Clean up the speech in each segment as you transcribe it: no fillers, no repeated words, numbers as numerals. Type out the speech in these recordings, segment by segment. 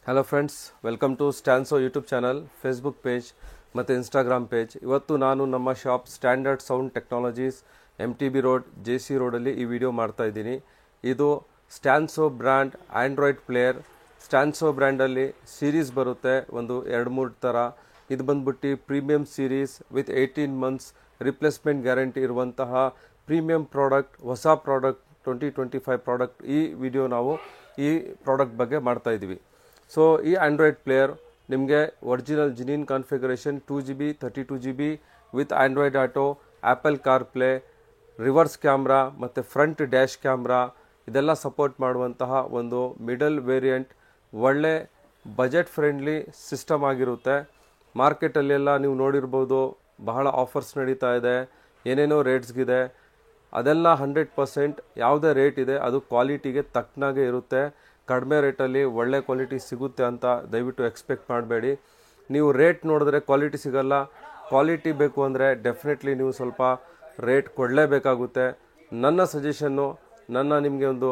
Hello friends, welcome to Stanso YouTube channel, Facebook page ಮತ್ತು Instagram page. ಇವತ್ತು ನಾನು ನಮ್ಮ shop standard sound technologies MTB road JC ರೋಡಲ್ಲಿ ಈ ವಿಡಿಯೋ ಮಾಡ್ತಾ ಇದ್ದೀನಿ. ಇದು Stanso brand Android player. Stanso ಬ್ರ್ಯಾಂಡಲ್ಲಿ ಸೀರೀಸ್ ಬರುತ್ತೆ, ಒಂದು 2-3 ಥರ. ಇದು ಬಂದ್ಬಿಟ್ಟು premium series with 18 months replacement guarantee ಇರುವಂತಹ ಪ್ರೀಮಿಯಂ ಪ್ರಾಡಕ್ಟ್, ಹೊಸ ಪ್ರಾಡಕ್ಟ್, 2025 ಪ್ರಾಡಕ್ಟ್. ಈ ವಿಡಿಯೋ ನಾವು ಈ ಪ್ರಾಡಕ್ಟ್ ಬಗ್ಗೆ ಮಾಡ್ತಾ ಇದ್ದೀವಿ. ಸೊ ಈ ಆ್ಯಂಡ್ರಾಯ್ಡ್ ಪ್ಲೇಯರ್ ನಿಮಗೆ original genuine configuration 2GB 32GB with android auto, apple car play, reverse camera ಮತ್ತು ಫ್ರಂಟ್ ಡ್ಯಾಶ್ ಕ್ಯಾಮ್ರಾ ಇದೆಲ್ಲ ಸಪೋರ್ಟ್ ಮಾಡುವಂತಹ ಒಂದು ಮಿಡಲ್ ವೇರಿಯಂಟ್. ಒಳ್ಳೆ ಬಜೆಟ್ ಫ್ರೆಂಡ್ಲಿ ಸಿಸ್ಟಮ್ ಆಗಿರುತ್ತೆ. ಮಾರ್ಕೆಟಲ್ಲೆಲ್ಲ ನೀವು ನೋಡಿರ್ಬೋದು, ಬಹಳ ಆಫರ್ಸ್ ನಡೀತಾ ಇದೆ, ಏನೇನೋ ರೇಟ್ಸ್ಗಿದೆ. ಅದೆಲ್ಲ 100% ಯಾವುದೇ ರೇಟ್ ಇದೆ ಅದು ಕ್ವಾಲಿಟಿಗೆ ತಕ್ಕನಾಗೆ ಇರುತ್ತೆ. ಕಡಿಮೆ ರೇಟಲ್ಲಿ ಒಳ್ಳೆ ಕ್ವಾಲಿಟಿ ಸಿಗುತ್ತೆ ಅಂತ ದಯವಿಟ್ಟು ಎಕ್ಸ್ಪೆಕ್ಟ್ ಮಾಡಬೇಡಿ. ನೀವು ರೇಟ್ ನೋಡಿದ್ರೆ ಕ್ವಾಲಿಟಿ ಸಿಗಲ್ಲ. ಕ್ವಾಲಿಟಿ ಬೇಕು ಅಂದರೆ ಡೆಫಿನೆಟ್ಲಿ ನೀವು ಸ್ವಲ್ಪ ರೇಟ್ ಕೊಡಲೇಬೇಕಾಗುತ್ತೆ. ನನ್ನ ಸಜೆಷನ್ನು, ನಿಮಗೆ ಒಂದು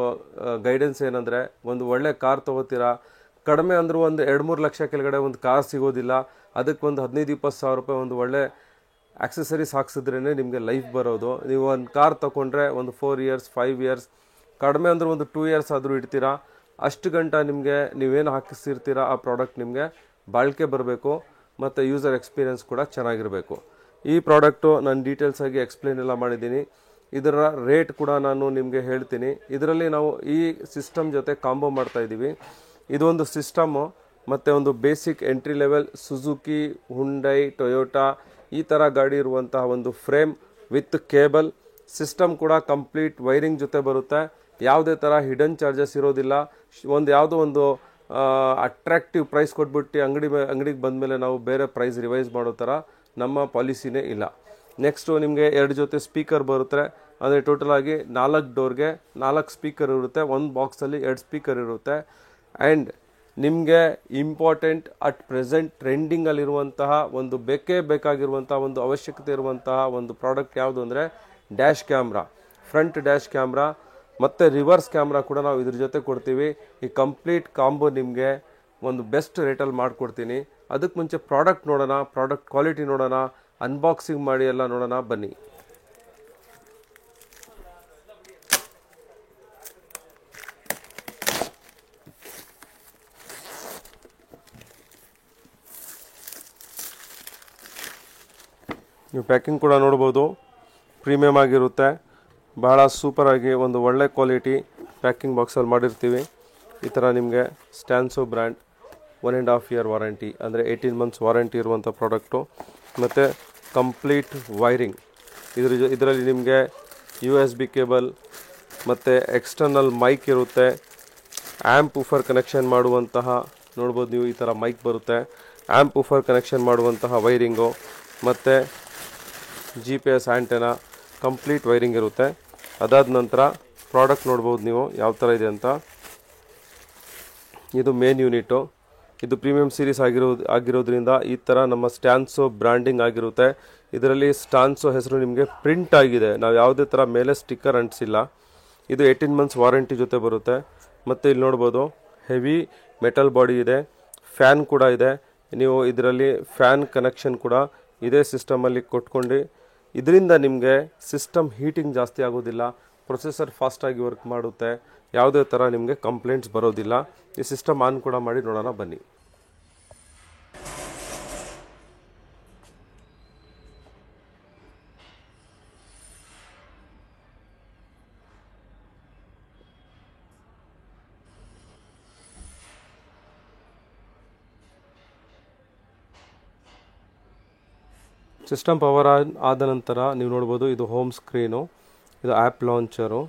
ಗೈಡೆನ್ಸ್ ಏನಂದರೆ, ಒಂದು ಒಳ್ಳೆ ಕಾರ್ ತೊಗೋತೀರಾ, ಕಡಿಮೆ ಅಂದರೂ ಒಂದು 2-3 ಲಕ್ಷ ಕೆಳಗಡೆ ಒಂದು ಕಾರ್ ಸಿಗೋದಿಲ್ಲ. ಅದಕ್ಕೆ ಒಂದು 15-20 ಸಾವಿರ ರೂಪಾಯಿ ಒಂದು ಒಳ್ಳೆ ಆಕ್ಸೆಸರೀಸ್ ಹಾಕ್ಸಿದ್ರೇ ನಿಮಗೆ ಲೈಫ್ ಬರೋದು. ನೀವು ಒಂದು ಕಾರ್ ತೊಗೊಂಡ್ರೆ ಒಂದು 4 ಇಯರ್ಸ್ 5 ಇಯರ್ಸ್, ಕಡಿಮೆ ಅಂದರೂ ಒಂದು 2 ಇಯರ್ಸ್ ಆದರೂ ಇಡ್ತೀರಾ. ಅಷ್ಟು ಗಂಟ ನಿಮಗೆ ನೀವೇನು ಹಾಕಿಸಿರ್ತೀರ ಆ ಪ್ರಾಡಕ್ಟ್ ನಿಮಗೆ ಬಾಳಿಕೆ ಬರಬೇಕು ಮತ್ತು ಯೂಸರ್ ಎಕ್ಸ್ಪೀರಿಯನ್ಸ್ ಕೂಡ ಚೆನ್ನಾಗಿರಬೇಕು. ಈ ಪ್ರಾಡಕ್ಟು ನಾನು ಡೀಟೇಲ್ಸ್ ಆಗಿ ಎಕ್ಸ್ಪ್ಲೇನ್ ಎಲ್ಲ ಮಾಡಿದ್ದೀನಿ. ಇದರ ರೇಟ್ ಕೂಡ ನಾನು ನಿಮಗೆ ಹೇಳ್ತೀನಿ. ಇದರಲ್ಲಿ ನಾವು ಈ ಸಿಸ್ಟಮ್ ಜೊತೆ ಕಾಂಬೋ ಮಾಡ್ತಾ ಇದ್ದೀವಿ. ಇದೊಂದು ಸಿಸ್ಟಮ್ಮು ಮತ್ತು ಒಂದು basic entry level Suzuki, Hyundai, Toyota ಈ ಥರ ಗಾಡಿ ಇರುವಂತಹ ಒಂದು ಫ್ರೇಮ್ ವಿತ್ ಕೇಬಲ್ ಸಿಸ್ಟಮ್ ಕೂಡ ಕಂಪ್ಲೀಟ್ ವೈರಿಂಗ್ ಜೊತೆ ಬರುತ್ತೆ. ಯಾವುದೇ ಥರ ಹಿಡನ್ ಚಾರ್ಜಸ್ ಇರೋದಿಲ್ಲ. ಯಾವುದೋ ಒಂದು ಅಟ್ರಾಕ್ಟಿವ್ ಪ್ರೈಸ್ ಕೊಟ್ಬಿಟ್ಟು ಅಂಗಡಿಗೆ ಬಂದಮೇಲೆ ನಾವು ಬೇರೆ ಪ್ರೈಸ್ ರಿವೈಸ್ ಮಾಡೋ ಥರ ನಮ್ಮ ಪಾಲಿಸಿನೇ ಇಲ್ಲ. ನೆಕ್ಸ್ಟು ನಿಮಗೆ 2 ಜೊತೆ ಸ್ಪೀಕರ್ ಬರುತ್ತೆ. ಅಂದರೆ ಟೋಟಲ್ ಆಗಿ 4 ಡೋರ್ಗೆ 4 ಸ್ಪೀಕರ್ ಇರುತ್ತೆ. ಒಂದು ಬಾಕ್ಸಲ್ಲಿ 2 ಸ್ಪೀಕರ್ ಇರುತ್ತೆ. ಆ್ಯಂಡ್ ನಿಮಗೆ ಇಂಪಾರ್ಟೆಂಟ್ ಅಟ್ ಪ್ರೆಸೆಂಟ್ ಟ್ರೆಂಡಿಂಗಲ್ಲಿರುವಂತಹ ಒಂದು ಬೇಕಾಗಿರುವಂತಹ ಒಂದು ಅವಶ್ಯಕತೆ ಇರುವಂತಹ ಒಂದು ಪ್ರಾಡಕ್ಟ್ ಯಾವುದು ಅಂದರೆ dash camera, front dash camera ಮತ್ತು ರಿವರ್ಸ್ ಕ್ಯಾಮ್ರಾ ಕೂಡ ನಾವು ಇದ್ರ ಜೊತೆ ಕೊಡ್ತೀವಿ. ಈ ಕಂಪ್ಲೀಟ್ ಕಾಂಬೋ ನಿಮಗೆ ಒಂದು ಬೆಸ್ಟ್ ರೇಟಲ್ಲಿ ಮಾಡಿಕೊಡ್ತೀನಿ. ಅದಕ್ಕೆ ಮುಂಚೆ ಪ್ರಾಡಕ್ಟ್ ನೋಡೋಣ, ಪ್ರಾಡಕ್ಟ್ ಕ್ವಾಲಿಟಿ ನೋಡೋಣ, ಅನ್ಬಾಕ್ಸಿಂಗ್ ಮಾಡಿ ಎಲ್ಲ ನೋಡೋಣ, ಬನ್ನಿ. ನೀವು ಪ್ಯಾಕಿಂಗ್ ಕೂಡ ನೋಡ್ಬೋದು, ಪ್ರೀಮಿಯಮ್ ಆಗಿರುತ್ತೆ. ಬಹಳ ಸೂಪರಾಗಿ ಒಂದು ಒಳ್ಳೆ ಕ್ವಾಲಿಟಿ ಪ್ಯಾಕಿಂಗ್ ಬಾಕ್ಸಲ್ಲಿ ಮಾಡಿರ್ತೀವಿ. ಈ ಥರ ನಿಮಗೆ ಸ್ಟ್ಯಾನ್ಸೋ ಬ್ರ್ಯಾಂಡ್ 1.5 ಇಯರ್ ವಾರಂಟಿ, ಅಂದರೆ 18 ಮಂತ್ಸ್ ವಾರಂಟಿ ಇರುವಂಥ ಪ್ರಾಡಕ್ಟು. ಮತ್ತು ಕಂಪ್ಲೀಟ್ ವೈರಿಂಗ್. ಇದರಲ್ಲಿ ನಿಮಗೆ USB ಕೇಬಲ್ ಮತ್ತು ಎಕ್ಸ್ಟರ್ನಲ್ ಮೈಕ್ ಇರುತ್ತೆ. ಆ್ಯಂಪ್ ಊಫರ್ ಕನೆಕ್ಷನ್ ಮಾಡುವಂತಹ ನೋಡ್ಬೋದು ನೀವು, ಈ ಥರ ಮೈಕ್ ಬರುತ್ತೆ. ಆ್ಯಂಪ್ ಊಫರ್ ಕನೆಕ್ಷನ್ ಮಾಡುವಂತಹ ವೈರಿಂಗು ಮತ್ತು GPS ಆ್ಯಂಟೆನಾ ಕಂಪ್ಲೀಟ್ ವೈರಿಂಗ್ ಇರುತ್ತೆ. ಅದಾದ ನಂತರ ಪ್ರಾಡಕ್ಟ್ ನೋಡ್ಬೋದು ನೀವು ಯಾವ ಥರ ಇದೆ ಅಂತ. ಇದು ಮೇನ್ ಯೂನಿಟು. ಇದು ಪ್ರೀಮಿಯಂ ಸೀರೀಸ್ ಆಗಿರೋದ್ರಿಂದ ಈ ಥರ ನಮ್ಮ ಸ್ಟ್ಯಾನ್ಸೋ ಬ್ರ್ಯಾಂಡಿಂಗ್ ಆಗಿರುತ್ತೆ. ಇದರಲ್ಲಿ ಸ್ಟ್ಯಾನ್ಸೋ ಹೆಸರು ನಿಮಗೆ ಪ್ರಿಂಟ್ ಆಗಿದೆ. ನಾವು ಯಾವುದೇ ಥರ ಮೇಲೆ ಸ್ಟಿಕ್ಕರ್ ಅಂಟಿಸಿಲ್ಲ. ಇದು 18 ಮಂತ್ಸ್ ವಾರಂಟಿ ಜೊತೆ ಬರುತ್ತೆ. ಮತ್ತು ಇಲ್ಲಿ ನೋಡ್ಬೋದು ಹೆವಿ ಮೆಟಲ್ ಬಾಡಿ ಇದೆ, ಫ್ಯಾನ್ ಕೂಡ ಇದೆ. ನೀವು ಇದರಲ್ಲಿ ಫ್ಯಾನ್ ಕನೆಕ್ಷನ್ ಕೂಡ ಇದೇ ಸಿಸ್ಟಮಲ್ಲಿ ಕೊಟ್ಕೊಂಡು, ಇದರಿಂದ ನಿಮಗೆ ಸಿಸ್ಟಮ್ ಹೀಟಿಂಗ್ ಜಾಸ್ತಿ ಆಗೋದಿಲ್ಲ, ಪ್ರೊಸೆಸರ್ ಫಾಸ್ಟಾಗಿ ವರ್ಕ್ ಮಾಡುತ್ತೆ, ಯಾವುದೇ ಥರ ನಿಮಗೆ ಕಂಪ್ಲೇಂಟ್ಸ್ ಬರೋದಿಲ್ಲ. ಈ ಸಿಸ್ಟಮ್ ಆನ್ ಕೂಡ ಮಾಡಿ ನೋಡೋಣ, ಬನ್ನಿ. ಸಿಸ್ಟಮ್ ಪವರ್ ಆದ ನಂತರ ನೀವು ನೋಡ್ಬೋದು, ಇದು ಹೋಮ್ ಸ್ಕ್ರೀನು, ಇದು ಆ್ಯಪ್ ಲಾಂಚರು.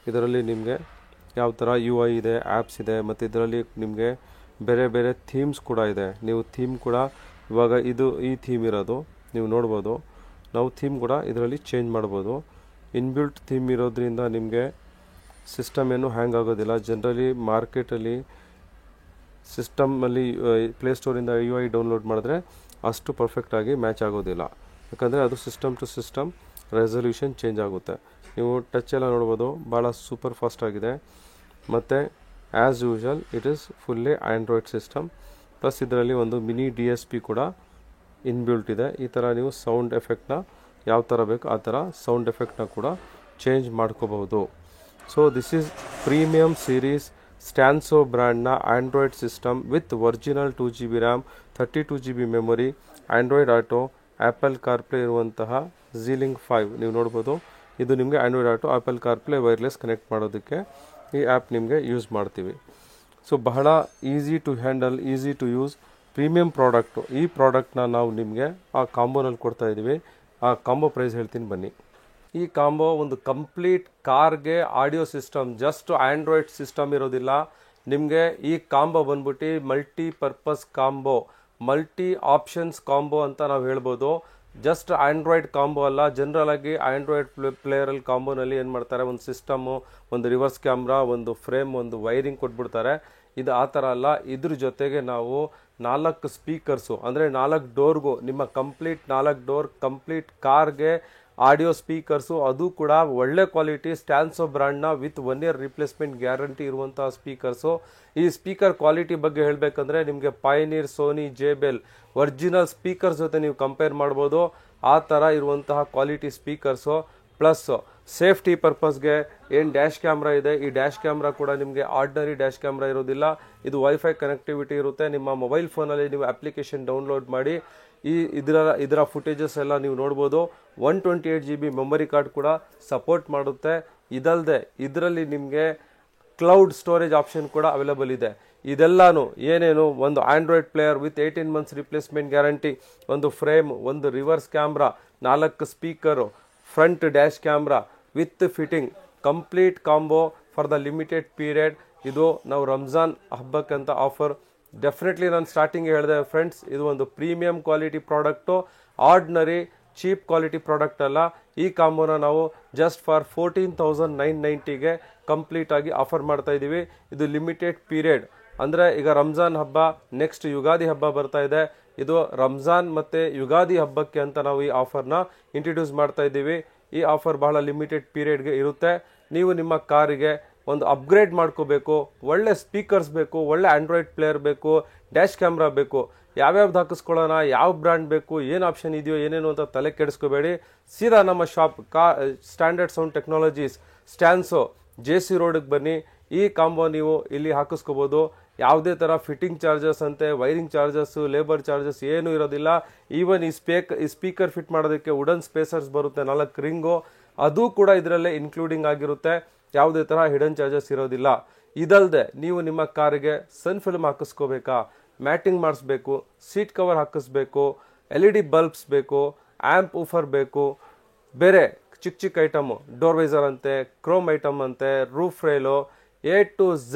ಇದರಲ್ಲಿ ನಿಮಗೆ ಯಾವ ಥರ UI ಇದೆ, ಆ್ಯಪ್ಸ್ ಇದೆ, ಮತ್ತು ಇದರಲ್ಲಿ ನಿಮಗೆ ಬೇರೆ ಬೇರೆ ಥೀಮ್ಸ್ ಕೂಡ ಇದೆ. ನೀವು ಥೀಮ್ ಕೂಡ ಇವಾಗ ಈ ಥೀಮ್ ಇರೋದು ನೀವು ನೋಡ್ಬೋದು. ನಾವು ಥೀಮ್ ಕೂಡ ಇದರಲ್ಲಿ ಚೇಂಜ್ ಮಾಡ್ಬೋದು. ಇನ್ಬಿಲ್ಟ್ ಥೀಮ್ ಇರೋದ್ರಿಂದ ನಿಮಗೆ ಸಿಸ್ಟಮ್ ಏನು ಹ್ಯಾಂಗ್ ಆಗೋದಿಲ್ಲ. ಜನರಲಿ ಮಾರ್ಕೆಟಲ್ಲಿ ಸಿಸ್ಟಮಲ್ಲಿ ಪ್ಲೇಸ್ಟೋರಿಂದ UI ಡೌನ್ಲೋಡ್ ಮಾಡಿದ್ರೆ ಅಷ್ಟು ಪರ್ಫೆಕ್ಟಾಗಿ ಮ್ಯಾಚ್ ಆಗೋದಿಲ್ಲ. ಯಾಕಂದರೆ ಅದು system to system resolution change ಆಗುತ್ತೆ. ನೀವು ಟಚ್ ಎಲ್ಲ ನೋಡ್ಬೋದು, ಭಾಳ ಸೂಪರ್ ಫಾಸ್ಟ್ ಆಗಿದೆ. ಮತ್ತು as usual it is fully Android system. Plus ಇದರಲ್ಲಿ ಒಂದು ಮಿನಿ DSP ಕೂಡ ಇನ್ಬಿಲ್ಟ್ ಇದೆ. ಈ ಥರ ನೀವು ಸೌಂಡ್ ಎಫೆಕ್ಟ್ನ ಯಾವ ಥರ ಬೇಕು ಆ ಥರ ಸೌಂಡ್ ಎಫೆಕ್ಟ್ನ ಕೂಡ ಚೇಂಜ್ ಮಾಡ್ಕೋಬಹುದು. So this is premium series Stanso ಬ್ರ್ಯಾಂಡ್ನ Android system with original 2GB RAM, 32GB memory, Android auto, Apple CarPlay ಇರುವಂತಹ Z-Link 5 ನೀವು ನೋಡ್ಬೋದು. ಇದು ನಿಮಗೆ Android auto, Apple CarPlay wireless connect ಮಾಡೋದಕ್ಕೆ ಈ ಆ್ಯಪ್ ನಿಮಗೆ ಯೂಸ್ ಮಾಡ್ತೀವಿ. ಸೊ ಬಹಳ easy to handle, easy to use premium product. ಈ ಪ್ರಾಡಕ್ಟ್ನ ನಾವು ನಿಮಗೆ ಆ ಕಾಂಬೋನಲ್ಲಿ ಕೊಡ್ತಾ ಇದ್ದೀವಿ. ಆ ಕಾಂಬೋ ಪ್ರೈಸ್ ಹೇಳ್ತೀನಿ ಬನ್ನಿ. ಈ ಕಾಂಬೋ ಒಂದು ಕಂಪ್ಲೀಟ್ ಕಾರ್ಗೆ audio system, just Android system ಇರೋದಿಲ್ಲ. ನಿಮಗೆ ಈ ಕಾಂಬೋ ಬಂದ್ಬಿಟ್ಟು multipurpose combo, multi options combo ಅಂತ ನಾವು ಹೇಳ್ಬೋದು. ಜಸ್ಟ್ ಆ್ಯಂಡ್ರಾಯ್ಡ್ ಕಾಂಬೋ ಅಲ್ಲ, ಜನರಲ್ ಆಗಿ ಆ್ಯಂಡ್ರಾಯ್ಡ್ ಪ್ಲೇಯರಲ್ಲಿ ಕಾಂಬೋನಲ್ಲಿ ಏನು ಮಾಡ್ತಾರೆ, ಒಂದು ಸಿಸ್ಟಮು, ಒಂದು ರಿವರ್ಸ್ ಕ್ಯಾಮ್ರಾ, ಒಂದು ಫ್ರೇಮ್, ಒಂದು ವೈರಿಂಗ್ ಕೊಟ್ಬಿಡ್ತಾರೆ. ಇದು ಆ ಥರ ಅಲ್ಲ. ಇದ್ರ ಜೊತೆಗೆ ನಾವು 4 ಸ್ಪೀಕರ್ಸು, ಅಂದರೆ 4 ಡೋರ್ಗೂ, ನಿಮ್ಮ ಕಂಪ್ಲೀಟ್ 4 ಡೋರ್ ಕಂಪ್ಲೀಟ್ ಕಾರ್ಗೆ ಆಡಿಯೋ ಸ್ಪೀಕರ್ಸು, ಅದು ಕೂಡ ಒಳ್ಳೆ ಕ್ವಾಲಿಟಿ ಸ್ಟ್ಯಾನ್ಸೋ ಬ್ರ್ಯಾಂಡ್ನ ವಿತ್ 1 year ರಿಪ್ಲೇಸ್ಮೆಂಟ್ ಗ್ಯಾರಂಟಿ ಇರುವಂತಹ ಸ್ಪೀಕರ್ಸು. ಈ ಸ್ಪೀಕರ್ ಕ್ವಾಲಿಟಿ ಬಗ್ಗೆ ಹೇಳಬೇಕಂದ್ರೆ ನಿಮಗೆ Pioneer, Sony, JBL original speakers ಜೊತೆ ನೀವು ಕಂಪೇರ್ ಮಾಡ್ಬೋದು. ಆ ಥರ ಇರುವಂತಹ ಕ್ವಾಲಿಟಿ ಸ್ಪೀಕರ್ಸು. ಪ್ಲಸ್ ಸೇಫ್ಟಿ ಪರ್ಪಸ್ಗೆ ಏನು ಡ್ಯಾಶ್ ಕ್ಯಾಮ್ರಾ ಇದೆ, ಈ ಡ್ಯಾಶ್ ಕ್ಯಾಮ್ರಾ ಕೂಡ ನಿಮಗೆ ಆರ್ಡಿನರಿ ಡ್ಯಾಶ್ ಕ್ಯಾಮ್ರಾ ಇರೋದಿಲ್ಲ. ಇದು ವೈಫೈ ಕನೆಕ್ಟಿವಿಟಿ ಇರುತ್ತೆ. ನಿಮ್ಮ ಮೊಬೈಲ್ ಫೋನಲ್ಲಿ ನೀವು ಅಪ್ಲಿಕೇಶನ್ ಡೌನ್ಲೋಡ್ ಮಾಡಿ ಇದರ ಫುಟೇಜಸ್ ಎಲ್ಲ ನೀವು ನೋಡ್ಬೋದು. 128GB ಮೆಮೊರಿ ಕಾರ್ಡ್ ಕೂಡ ಸಪೋರ್ಟ್ ಮಾಡುತ್ತೆ. ಇದಲ್ಲದೆ ಇದರಲ್ಲಿ ನಿಮಗೆ ಕ್ಲೌಡ್ ಸ್ಟೋರೇಜ್ ಆಪ್ಷನ್ ಕೂಡ ಅವೈಲೇಬಲ್ ಇದೆ. ಇದೆಲ್ಲಾನು ಏನೇನು, ಒಂದು android player with 18 months replacement guarantee, ಒಂದು ಫ್ರೇಮ್, ಒಂದು reverse camera, 4 speaker, front dash camera with fitting, complete combo for the limited period. ಇದು ನಾವು ರಂಜಾನ್ ಹಬ್ಬಕ್ಕಂತ ಆಫರ್. ಡೆಫಿನೆಟ್ಲಿ ನಾನು ಸ್ಟಾರ್ಟಿಂಗ್ ಹೇಳಿದೆ ಫ್ರೆಂಡ್ಸ್, ಇದು ಒಂದು premium quality product, ordinary cheap quality product ಅಲ್ಲ. ಈ ಕಾಂಬೋನ ನಾವು ಜಸ್ಟ್ ಫಾರ್ 14,990ಗೆ ಕಂಪ್ಲೀಟ್ ಆಗಿ ಆಫರ್ ಮಾಡ್ತಾ ಇದ್ದೀವಿ. ಇದು ಲಿಮಿಟೆಡ್ ಪೀರಿಯಡ್, ಅಂದರೆ ಈಗ ರಂಜಾನ್ ಹಬ್ಬ, ನೆಕ್ಸ್ಟ್ ಯುಗಾದಿ ಹಬ್ಬ ಬರ್ತಾ ಇದೆ. ಇದು ರಂಜಾನ್ ಮತ್ತು ಯುಗಾದಿ ಹಬ್ಬಕ್ಕೆ ಅಂತ ನಾವು ಈ ಆಫರ್ನ ಇಂಟ್ರಡ್ಯೂಸ್ ಮಾಡ್ತಾ ಇದ್ದೀವಿ. ಈ ಆಫರ್ ಬಹಳ ಲಿಮಿಟೆಡ್ ಪೀರಿಯಡ್ಗೆ ಇರುತ್ತೆ. ನೀವು ನಿಮ್ಮ ಕಾರಿಗೆ ಒಂದು ಅಪ್ಗ್ರೇಡ್ ಮಾಡ್ಕೋಬೇಕು, ಒಳ್ಳೆ ಸ್ಪೀಕರ್ಸ್ ಬೇಕು, ಒಳ್ಳೆ ಆಂಡ್ರಾಯ್ಡ್ ಪ್ಲೇಯರ್ ಬೇಕು, ಡ್ಯಾಶ್ ಕ್ಯಾಮ್ರಾ ಬೇಕು, ಯಾವ್ಯಾವ್ದು ಹಾಕಿಸ್ಕೊಳ್ಳೋಣ, ಯಾವ ಬ್ರ್ಯಾಂಡ್ ಬೇಕು, ಏನು ಆಪ್ಷನ್ ಇದೆಯೋ ಏನೇನು ಅಂತ ತಲೆ ಕೆಡಿಸ್ಕೋಬೇಡಿ. ಸೀದಾ ನಮ್ಮ shop standard sound technologies, Stanso, JC ರೋಡ್ಗೆ ಬನ್ನಿ. ಈ ಕಾಂಬೋ ನೀವು ಇಲ್ಲಿ ಹಾಕಿಸ್ಕೋಬೋದು. ಯಾವುದೇ ಥರ ಫಿಟ್ಟಿಂಗ್ ಚಾರ್ಜಸ್ ಅಂತೆ, ವೈರಿಂಗ್ ಚಾರ್ಜಸ್ಸು, ಲೇಬರ್ ಚಾರ್ಜಸ್ ಏನೂ ಇರೋದಿಲ್ಲ. ಈವನ್ ಈ ಸ್ಪೀಕರ್ ಫಿಟ್ ಮಾಡೋದಕ್ಕೆ ವುಡನ್ ಸ್ಪೇಸರ್ಸ್ ಬರುತ್ತೆ, 4 ರಿಂಗು, ಅದು ಕೂಡ ಇದರಲ್ಲೇ ಇನ್ಕ್ಲೂಡಿಂಗ್ ಆಗಿರುತ್ತೆ. ಯಾವುದೇ ಥರ ಹಿಡನ್ ಚಾರ್ಜಸ್ ಇರೋದಿಲ್ಲ. ಇದಲ್ಲದೆ ನೀವು ನಿಮ್ಮ ಕಾರಿಗೆ ಸನ್ ಫಿಲ್ಮ್ ಹಾಕಿಸ್ಕೋಬೇಕಾ, ಮ್ಯಾಟಿಂಗ್ ಮಾಡಿಸ್ಬೇಕು, ಸೀಟ್ ಕವರ್ ಹಾಕಿಸ್ಬೇಕು, LED ಬಲ್ಬ್ಸ್ ಬೇಕು, ಆ್ಯಂಪ್ ಊಫರ್ ಬೇಕು, ಬೇರೆ ಚಿಕ್ಕ ಐಟಮು, ಡೋರ್ ವೈಸರ್ ಅಂತೆ, ಕ್ರೋಮ್ ಐಟಮ್ ಅಂತೆ, roof rail, A to Z,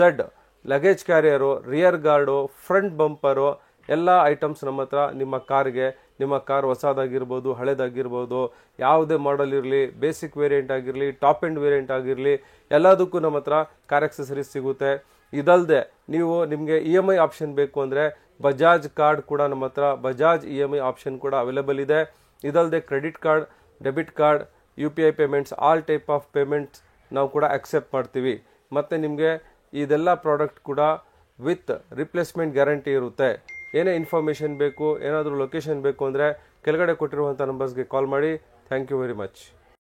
luggage carrier, rear guard, front bumper, ಎಲ್ಲ ಐಟಮ್ಸ್ ನಮ್ಮ ಹತ್ರ. ನಿಮ್ಮ ಕಾರ್ಗೆ, ನಿಮ್ಮ ಕಾರ್ ಹೊಸದಾಗಿರ್ಬೋದು, ಹಳೇದಾಗಿರ್ಬೋದು, ಯಾವುದೇ ಮಾಡೆಲ್ ಇರಲಿ, ಬೇಸಿಕ್ ವೇರಿಯಂಟ್ ಆಗಿರಲಿ, ಟಾಪ್ ಎಂಡ್ ವೇರಿಯಂಟ್ ಆಗಿರಲಿ, ಎಲ್ಲದಕ್ಕೂ ನಮ್ಮ ಹತ್ರ ಕಾರ್ ಆಕ್ಸೆಸರೀಸ್ ಸಿಗುತ್ತೆ. ಇದಲ್ಲದೆ ನಿಮಗೆ EMI ಆಪ್ಷನ್ ಬೇಕು ಅಂದರೆ ಬಜಾಜ್ ಕಾರ್ಡ್ ಕೂಡ ನಮ್ಮ ಹತ್ರ, ಬಜಾಜ್ EMI ಆಪ್ಷನ್ ಕೂಡ ಅವೈಲೇಬಲ್ ಇದೆ. ಇದಲ್ಲದೆ credit card, debit card, UPI payments, all type of payments ನಾವು ಕೂಡ ಅಕ್ಸೆಪ್ಟ್ ಮಾಡ್ತೀವಿ. ಮತ್ತು ನಿಮಗೆ ಇದೆಲ್ಲ ಪ್ರಾಡಕ್ಟ್ ಕೂಡ ವಿತ್ ರಿಪ್ಲೇಸ್ಮೆಂಟ್ ಗ್ಯಾರಂಟಿ ಇರುತ್ತೆ. ಏನೇ ಇನ್ಫಾರ್ಮೇಷನ್ ಬೇಕು, ಏನಾದರೂ ಲೊಕೇಶನ್ ಬೇಕು ಅಂದರೆ ಕೆಳಗಡೆ ಕೊಟ್ಟಿರುವಂಥ ನಂಬರ್ಸ್ಗೆ ಕಾಲ್ ಮಾಡಿ. Thank you very much.